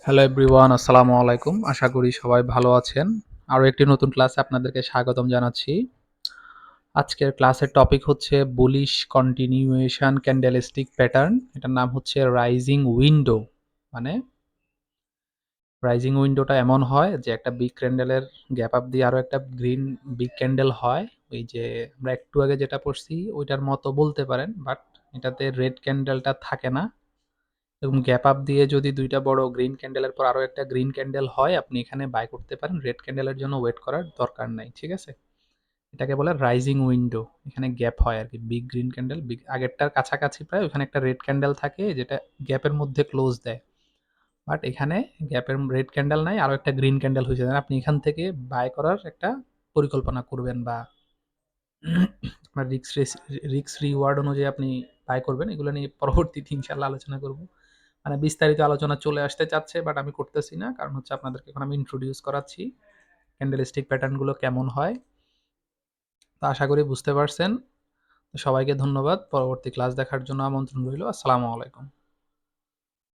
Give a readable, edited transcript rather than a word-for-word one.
Hello everyone, আসসালামু আলাইকুম। আশা করি সবাই ভালো আছেন। আরও একটি নতুন ক্লাসে আপনাদেরকে স্বাগতম জানাচ্ছি। আজকের ক্লাসের টপিক হচ্ছে বুলিশ কন্টিনিউয়েশন ক্যান্ডেলস্টিক প্যাটার্ন। এটার নাম হচ্ছে রাইজিং উইন্ডো। মানে রাইজিং উইন্ডোটা এমন হয় যে একটা বিগ ক্যান্ডেলের গ্যাপ আপ দিয়ে আরও একটা গ্রিন বিগ ক্যান্ডেল হয়। ওই যে আমরা একটু আগে যেটা পড়ছি ওইটার মতো বলতে পারেন, বাট এটাতে রেড ক্যান্ডেলটা থাকে না। এবং গ্যাপ আপ দিয়ে যদি দুইটা বড় গ্রিন ক্যান্ডেলের পর আরো একটা গ্রিন ক্যান্ডেল হয়, আপনি এখানে বাই করতে পারেন। রেড ক্যান্ডেলের জন্য ওয়েট করার দরকার নাই, ঠিক আছে? এটাকে বলে রাইজিং উইন্ডো। এখানে গ্যাপ হয় আর কি, বিগ গ্রিন ক্যান্ডেল বিগ আগেরটার কাছাকাছি প্রায়, ওখানে একটা রেড ক্যান্ডেল থাকে যেটা গ্যাপের মধ্যে ক্লোজ দেয়। বাট এখানে গ্যাপের রেড ক্যান্ডেল নাই, আরো একটা গ্রিন ক্যান্ডেল হয়েছে, আপনি এখান থেকে বাই করার একটা পরিকল্পনা করবেন বা আপনার রিক্স রিওয়ার্ড অনুযায়ী আপনি বাই করবেন। এগুলো নিয়ে পরবর্তীতে ইনশাল্লাহ আলোচনা করব। মানে বিস্তারিত আলোচনা চলে আসতে চাচ্ছে, বাট আমি করতেছি না, কারণ হচ্ছে আপনাদেরকে এখন আমি ইন্ট্রোডিউস করাচ্ছি ক্যান্ডেলস্টিক প্যাটার্নগুলো কেমন হয়। তো আশা করি বুঝতে পারছেন। তো সবাইকে ধন্যবাদ। পরবর্তী ক্লাস দেখার জন্য আমন্ত্রণ রইল। আসসালামু আলাইকুম।